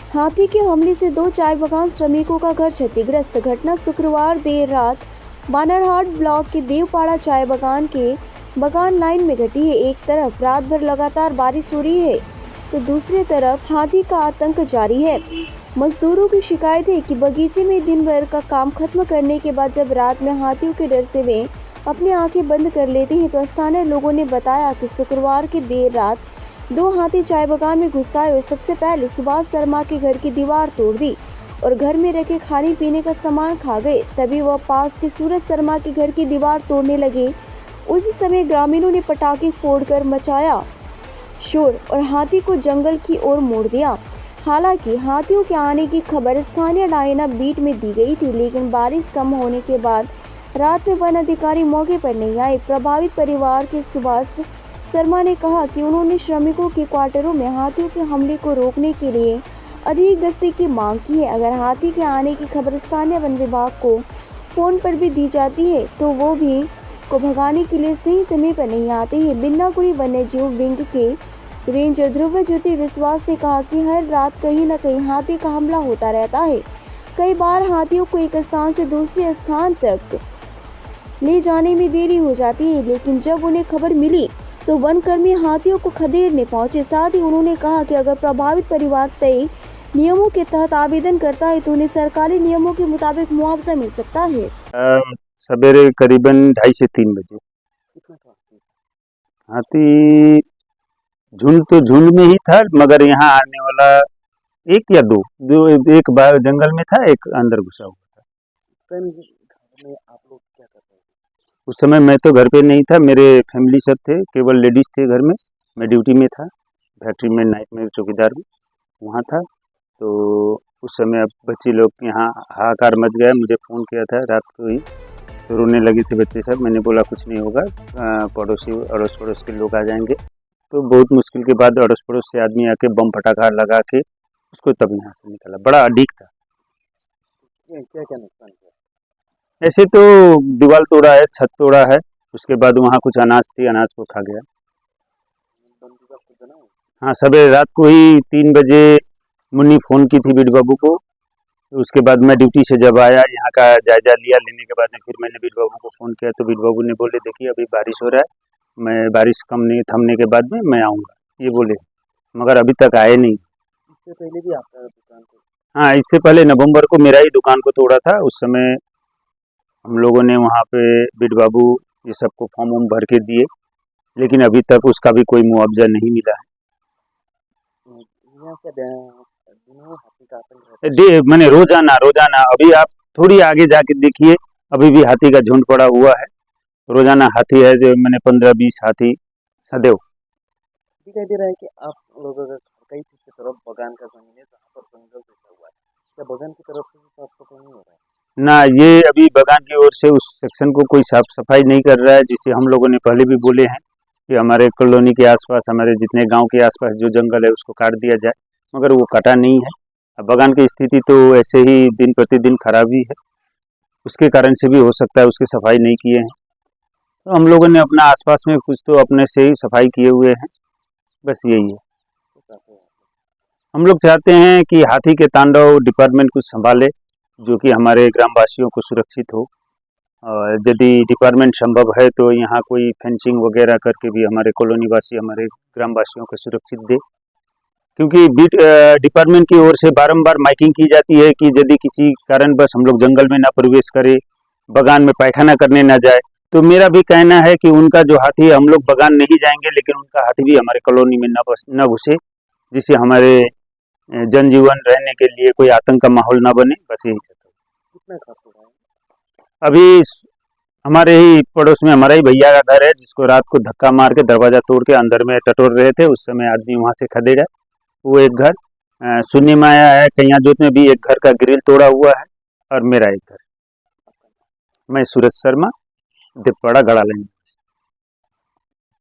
हाथी के हमले से 2 चाय बागान श्रमिकों का घर क्षतिग्रस्त। घटना शुक्रवार देर रात बानरहाट ब्लॉक के देवपाड़ा चाय बागान के बागान लाइन में घटी है। एक तरफ रात भर लगातार बारिश हो रही है तो दूसरी तरफ हाथी का आतंक जारी है। मजदूरों की शिकायत है कि बगीचे में दिन भर का काम खत्म करने के बाद जब रात में हाथियों के डर से वे अपनी आंखें बंद कर लेते हैं तो स्थानीय लोगों ने बताया कि शुक्रवार की देर रात 2 हाथी चाय बागान में घुस आए और सबसे पहले सुभाष शर्मा के घर की दीवार तोड़ दी और घर में रखे खाने पीने का सामान खा गए। तभी वह पास के सूरज शर्मा के घर की दीवार तोड़ने लगे। उस समय ग्रामीणों ने पटाखे फोड़कर मचाया शोर और हाथी को जंगल की ओर मोड़ दिया। हालांकि हाथियों के आने की खबर स्थानीय डायना बीट में दी गई थी, लेकिन बारिश कम होने के बाद रात में वन अधिकारी मौके पर नहीं आए। प्रभावित परिवार के सुभाष शर्मा ने कहा कि उन्होंने श्रमिकों के क्वार्टरों में हाथियों के हमले को रोकने के लिए अधिक गश्ती की मांग की है। अगर हाथी के आने की खबर स्थानीय वन विभाग को फोन पर भी दी जाती है तो वो भी को भगाने के लिए सही समय पर नहीं आते हैं। बिन्नाकुड़ी वन्यजीव विंग के रेंजर ध्रुव ज्योति विश्वास ने कहा कि हर रात कहीं न कहीं हाथी का हमला होता रहता है। कई बार हाथियों को एक स्थान से दूसरे स्थान तक ले जाने में देरी हो जाती है, लेकिन जब उन्हें खबर मिली तो वनकर्मी हाथियों को खदेड़ने पहुंचे। साथ ही उन्होंने कहा कि अगर प्रभावित परिवार तय नियमों के तहत आवेदन करता है तो उन्हें सरकारी नियमों के मुताबिक मुआवजा मिल सकता है। सवेरे करीबन 2:30 से 3 बजे हाथी झुंड तो झुंड में ही था, मगर यहाँ आने वाला एक या दो एक बार जंगल में था, एक अंदर घुसा हुआ था। आप लोग क्या कर रहे थे उस समय? मैं तो घर पे नहीं था, मेरे फैमिली सब थे, केवल लेडीज थे घर में। मैं ड्यूटी में था, फैक्ट्री में नाइट में चौकीदार में वहाँ था। तो उस समय अब बच्चे लोग यहाँ हाहाकार मच गया। मुझे फ़ोन किया था रात को ही, तो रोने लगे थे बच्चे सब। मैंने बोला कुछ नहीं होगा, पड़ोसी अड़ोस पड़ोस के लोग आ जाएंगे। तो बहुत मुश्किल के बाद अड़ोस पड़ोस से आदमी आके बम फटाखा लगा के उसको तब यहाँ से निकाला। बड़ा अडीक था। क्या क्या नुकसान किया? ऐसे तो दीवार तोड़ा है, छत तोड़ा है, उसके बाद वहाँ कुछ अनाज थी, अनाज को खा गया। हाँ, सवेरे रात को ही 3 बजे मुन्नी फ़ोन की थी बीट बाबू को। तो उसके बाद मैं ड्यूटी से जब आया, यहाँ का जायज़ा लिया, लेने के बाद में फिर मैंने बीट बाबू को फ़ोन किया। तो बीट बाबू ने बोले देखिए अभी बारिश हो रहा है, मैं बारिश कम नहीं थमने के बाद में मैं आऊँगा, ये बोले, मगर अभी तक आए नहीं। इससे पहले भी आपका दुकान को? हाँ, इससे पहले नवंबर को मेरा ही दुकान को तोड़ा था। उस समय हम लोगों ने वहाँ पे बीट बाबू ये सबको फॉर्म वॉर्म भर के दिए, लेकिन अभी तक उसका भी कोई मुआवजा नहीं मिला है। मैंने रोजाना अभी आप थोड़ी आगे जाके देखिए, अभी भी हाथी का झुंड पड़ा हुआ है। रोजाना हाथी है, जो मैंने 15-20 हाथी सदैव। दिखाई दे रहा है कि आप लोग अगर कई की तरफ बगान का जमीन है जहाँ पर जंगल बैठा हुआ है, क्या बगान की तरफ से साफ सफाई नहीं हो रहा है? ना, ये अभी बगान की ओर से उस सेक्शन को कोई साफ सफाई नहीं कर रहा है, जिसे हम लोगों ने पहले भी बोले हैं कि हमारे कॉलोनी के आसपास, हमारे जितने गांव के आसपास जो जंगल है उसको काट दिया जाए, मगर वो काटा नहीं है। अब बगान की स्थिति तो ऐसे ही दिन प्रतिदिन खराब ही है, उसके कारण से भी हो सकता है उसकी सफाई नहीं किए हैं। तो हम लोगों ने अपना आसपास में कुछ तो अपने से ही सफाई किए हुए हैं, बस यही है। हम लोग चाहते हैं कि हाथी के तांडव डिपार्टमेंट कुछ संभाले, जो कि हमारे ग्रामवासियों को सुरक्षित हो। और यदि डिपार्टमेंट संभव है तो यहाँ कोई फेंसिंग वगैरह करके भी हमारे कॉलोनी वासी, हमारे ग्रामवासियों को सुरक्षित दे। क्योंकि बीट डिपार्टमेंट की ओर से बारंबार माइकिंग की जाती है कि यदि किसी कारणवश हम लोग जंगल में ना प्रवेश करें, बगान में पैखाना करने ना जाए। तो मेरा भी कहना है कि उनका जो हाथी है, हम लोग बगान नहीं जाएंगे, लेकिन उनका हाथी भी हमारे कॉलोनी में न घुसे, जिससे हमारे जनजीवन रहने के लिए कोई आतंक का माहौल ना बने। बस यही चाहता हूँ। कितना खर्च है? अभी हमारे ही पड़ोस में हमारा ही भैया का घर है, जिसको रात को धक्का मार के दरवाजा तोड़ के अंदर में टटोर रहे थे। उस समय आदमी वहाँ से खदेड़ा। वो एक घर सुनने में आया है, कैया जोत में भी एक घर का ग्रिल तोड़ा हुआ है, और मेरा एक घर। मैं सूरज शर्मा, देवपाड़ा गड़ा लाइन।